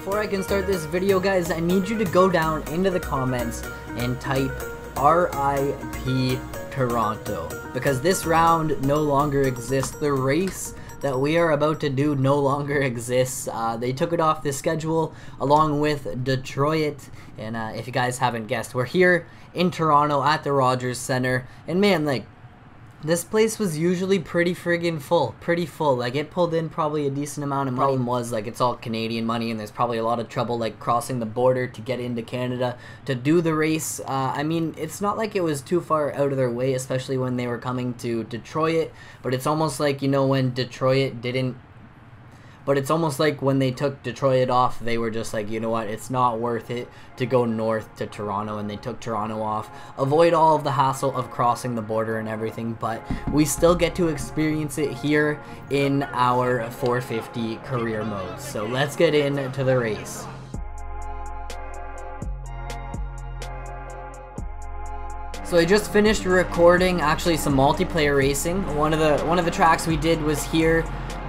before I can start this video, guys, I need you to go down into the comments and type RIP Toronto, because this round no longer exists. The race that we are about to do no longer exists. They took it off the schedule along with Detroit, and if you guys haven't guessed, we're here in Toronto at the Rogers Center, and man, like, this place was usually pretty friggin' full, like it pulled in probably a decent amount of money. Problem was, like, it's all Canadian money and there's probably a lot of trouble like crossing the border to get into Canada to do the race. I mean, it's not like it was too far out of their way, especially when they were coming to Detroit, but it's almost like, you know, when Detroit didn't, but it's almost like when they took Detroit off, they were just like, you know what, it's not worth it to go north to Toronto, and they took Toronto off. Avoid all of the hassle of crossing the border and everything, but we still get to experience it here in our 450 career mode. So let's get into the race. So I just finished recording actually some multiplayer racing. One of the tracks we did was here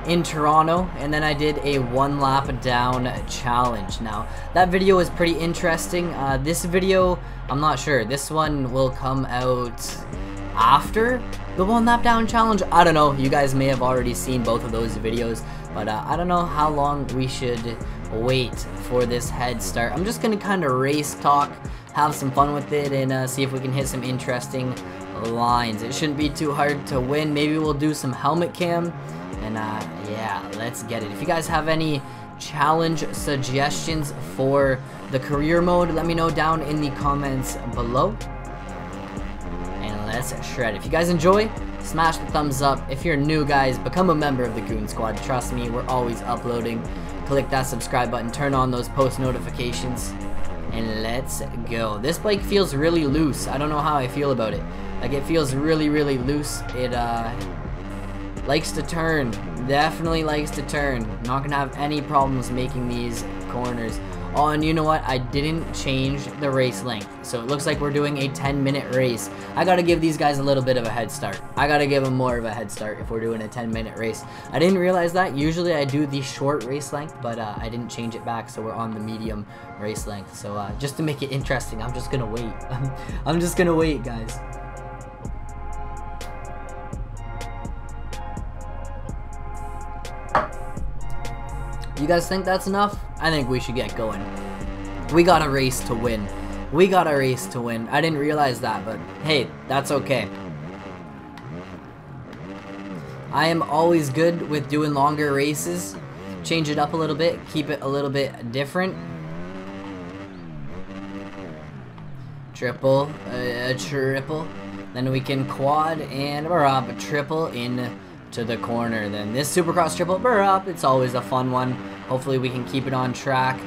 in Toronto, and then I did a 1 lap down challenge. Now that video was pretty interesting. This video, I'm not sure, this one will come out after the 1 lap down challenge. I don't know, you guys may have already seen both of those videos, but I don't know how long we should wait for this head start. I'm just gonna kind of race talk, have some fun with it, and see if we can hit some interesting lines. It shouldn't be too hard to win. Maybe we'll do some helmet cam. And yeah, let's get it. If you guys have any challenge suggestions for the career mode, let me know down in the comments below. And let's shred. If you guys enjoy, smash the thumbs up. If you're new, guys, become a member of the Goon Squad. Trust me, we're always uploading. Click that subscribe button, turn on those post notifications, and let's go. This bike feels really loose. I don't know how I feel about it. Like, it feels really, really loose. It likes to turn, definitely likes to turn. Not gonna have any problems making these corners. Oh, and you know what, I didn't change the race length, so it looks like we're doing a 10-minute race. I gotta give these guys a little bit of a head start. I gotta give them more of a head start if we're doing a 10-minute race. I didn't realize that. Usually I do the short race length, but I didn't change it back, so we're on the medium race length. So just to make it interesting, I'm just gonna wait. I'm just gonna wait, guys. You guys think that's enough? I think we should get going. We got a race to win. We got a race to win. I didn't realize that, but hey, that's okay. I am always good with doing longer races. Change it up a little bit, keep it a little bit different. Triple, triple. Then we can quad and a triple in to the corner. Then this Supercross triple up, it's always a fun one. Hopefully we can keep it on track,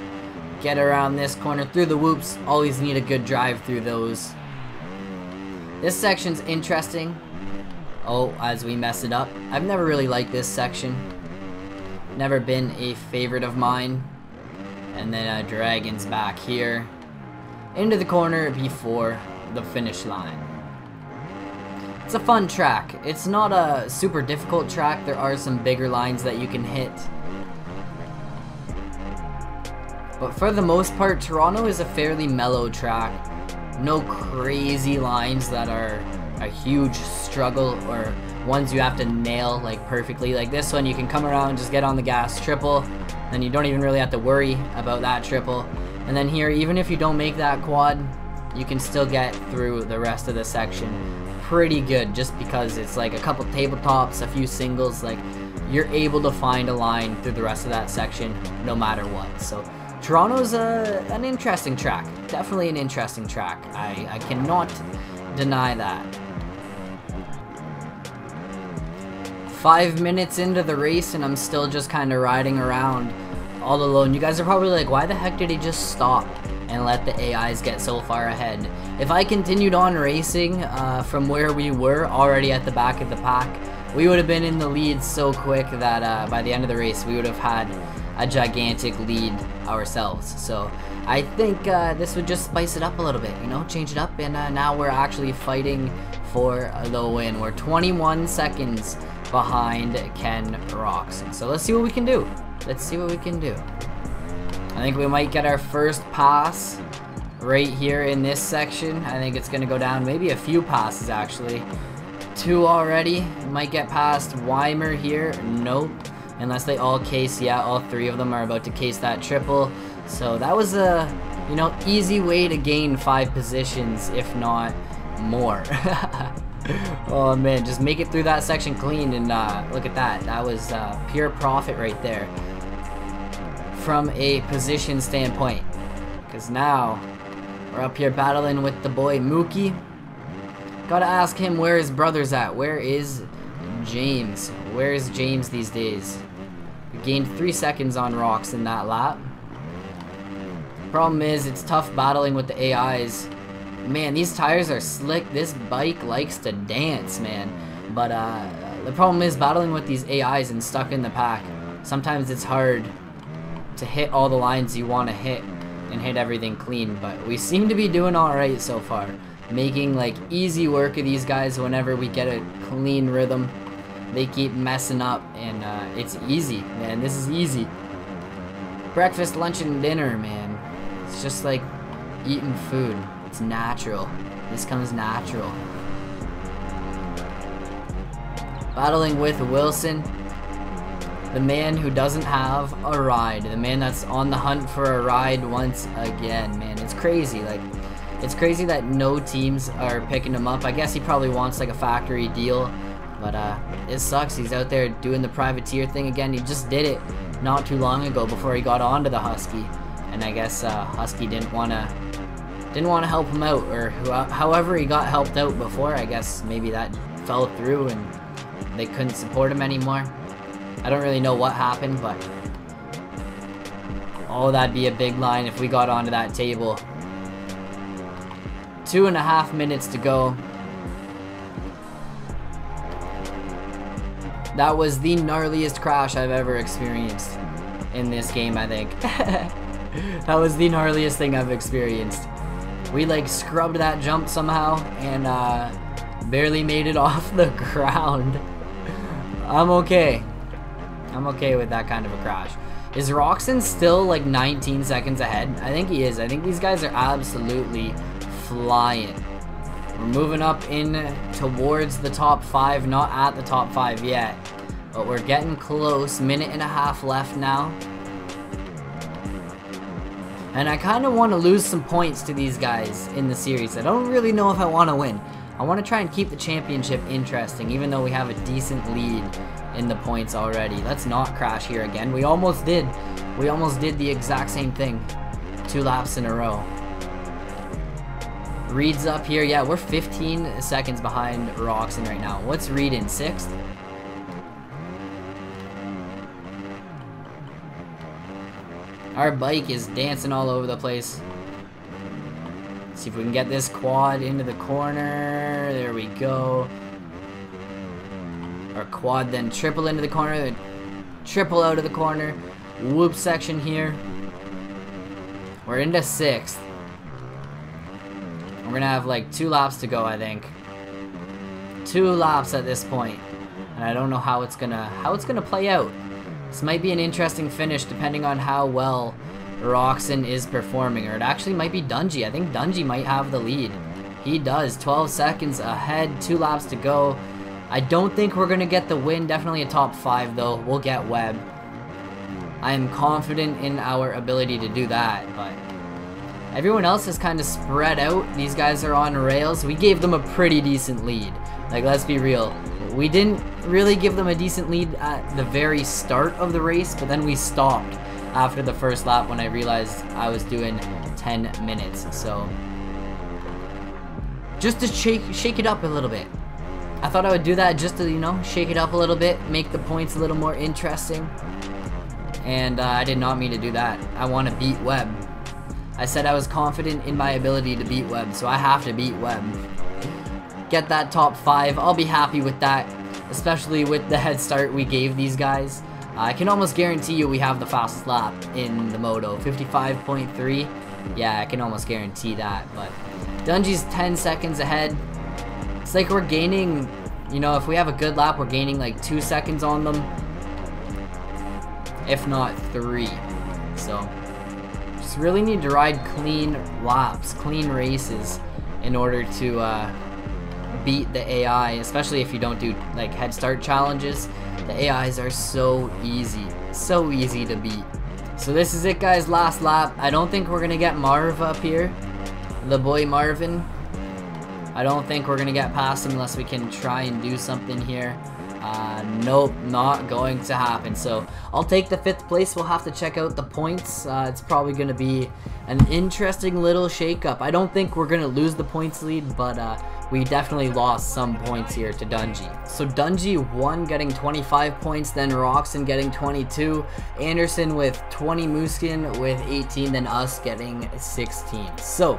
get around this corner through the whoops. Always need a good drive through those. This section's interesting. Oh, as we mess it up. I've never really liked this section, never been a favorite of mine. And then Dragon's back here into the corner before the finish line. It's a fun track. It's not a super difficult track. There are some bigger lines that you can hit. But for the most part, Toronto is a fairly mellow track. No crazy lines that are a huge struggle or ones you have to nail like perfectly. Like this one, you can come around, just get on the gas, triple, then you don't even really have to worry about that triple. And then here, even if you don't make that quad, you can still get through the rest of the section pretty good, just because it's like a couple tabletops, a few singles. Like, you're able to find a line through the rest of that section no matter what. So Toronto's an interesting track, definitely an interesting track. I cannot deny that. 5 minutes into the race and I'm still just kind of riding around all alone. You guys are probably like, why the heck did he just stop and let the AIs get so far ahead? If I continued on racing from where we were already at the back of the pack, we would have been in the lead so quick that by the end of the race we would have had a gigantic lead ourselves. So I think this would just spice it up a little bit, you know, change it up, and now we're actually fighting for the win. We're 21 seconds behind Ken Roxon. So let's see what we can do. Let's see what we can do. I think we might get our first pass right here in this section. I think it's gonna go down maybe a few passes actually. 2 already. Might get past Weimer here. Nope. Unless they all case. Yeah, all 3 of them are about to case that triple. So that was a, you know, easy way to gain 5 positions, if not more. Oh man, just make it through that section clean, and look at that. That was pure profit right there from a position standpoint. Because now we're up here battling with the boy Mookie. Gotta ask him where his brother's at. Where is James? Where is James these days? We gained 3 seconds on rocks in that lap. Problem is, it's tough battling with the AIs. Man, these tires are slick. This bike likes to dance, man. But the problem is battling with these AIs and stuck in the pack. Sometimes it's hard to hit all the lines you want to hit and hit everything clean. But we seem to be doing alright so far. Making like easy work of these guys whenever we get a clean rhythm. They keep messing up, and it's easy, man. This is easy. Breakfast, lunch, and dinner, man. It's just like eating food. It's natural. This comes natural. Battling with Wilson, the man who doesn't have a ride. The man that's on the hunt for a ride once again, man. It's crazy. Like, it's crazy that no teams are picking him up. I guess he probably wants like a factory deal, but it sucks. He's out there doing the privateer thing again. He just did it not too long ago before he got onto the Husky, and I guess Husky didn't want to help him out, or however he got helped out before. I guess maybe that fell through and they couldn't support him anymore. I don't really know what happened, but oh, that'd be a big line if we got onto that table. 2.5 minutes to go. That was the gnarliest crash I've ever experienced in this game, I think. That was the gnarliest thing I've experienced. We like scrubbed that jump somehow and barely made it off the ground. I'm okay. I'm okay with that kind of a crash. Is Roxon still like 19 seconds ahead? I think he is. I think these guys are absolutely flying. We're moving up in towards the top 5, not at the top 5 yet, but we're getting close. 1.5 minutes left now. And I kind of want to lose some points to these guys in the series. I don't really know if I want to win. I want to try and keep the championship interesting, even though we have a decent lead in the points already. Let's not crash here again. We almost did. We almost did the exact same thing 2 laps in a row. Reed's up here. Yeah, we're 15 seconds behind Roxon right now. What's Reed in 6th? Our bike is dancing all over the place. Let's see if we can get this quad into the corner. There we go. Our quad then triple into the corner, then triple out of the corner. Whoop section here. We're into 6th. We're gonna have like 2 laps to go, I think. 2 laps at this point, and I don't know how it's gonna play out. This might be an interesting finish depending on how well Roxon is performing, or it actually might be Dungy. I think Dungy might have the lead. He does. 12 seconds ahead, 2 laps to go. I don't think we're gonna get the win. Definitely a top 5 though. We'll get Webb. I am confident in our ability to do that, but everyone else is kind of spread out. These guys are on rails. We gave them a pretty decent lead. Like, let's be real. We didn't really give them a decent lead at the very start of the race, but then we stopped after the first lap when I realized I was doing 10 minutes. So, just to shake it up a little bit. I thought I would do that just to, you know, shake it up a little bit, make the points a little more interesting. And I did not mean to do that. I want to beat Webb. I said I was confident in my ability to beat Webb, so I have to beat Webb. Get that top 5. I'll be happy with that, especially with the head start we gave these guys. I can almost guarantee you we have the fastest lap in the moto, 55.3. Yeah, I can almost guarantee that, but Dungy's 10 seconds ahead. It's like we're gaining, you know, if we have a good lap, we're gaining like 2 seconds on them, if not 3. So laps. Really need to ride clean laps, clean races in order to beat the AI, especially if you don't do like head start challenges. The AIs are so easy to beat. So this is it, guys, last lap. I don't think we're gonna get Marv up here, the boy Marvin. I don't think we're gonna get past him unless we can try and do something here. Nope, not going to happen. So I'll take the 5th place. We'll have to check out the points. It's probably gonna be an interesting little shakeup. I don't think we're gonna lose the points lead, but we definitely lost some points here to Dungy. So Dungy won, getting 25 points, then Roxon getting 22, Anderson with 20, Mooskin with 18, then us getting 16. So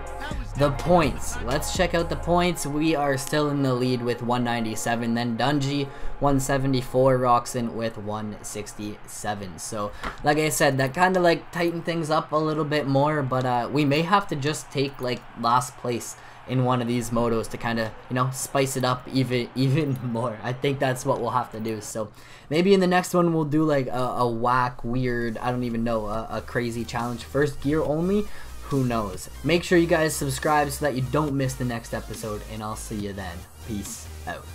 the points, let's check out the points. We are still in the lead with 197, then Dungy 174, Roxon with 167. So like I said, that kind of like tightened things up a little bit more, but we may have to just take like last place in one of these motos to kind of, you know, spice it up even more. I think that's what we'll have to do. So maybe in the next one we'll do like a whack, weird, I don't even know, a crazy challenge. First gear only, who knows. Make sure you guys subscribe so that you don't miss the next episode, and I'll see you then. Peace out.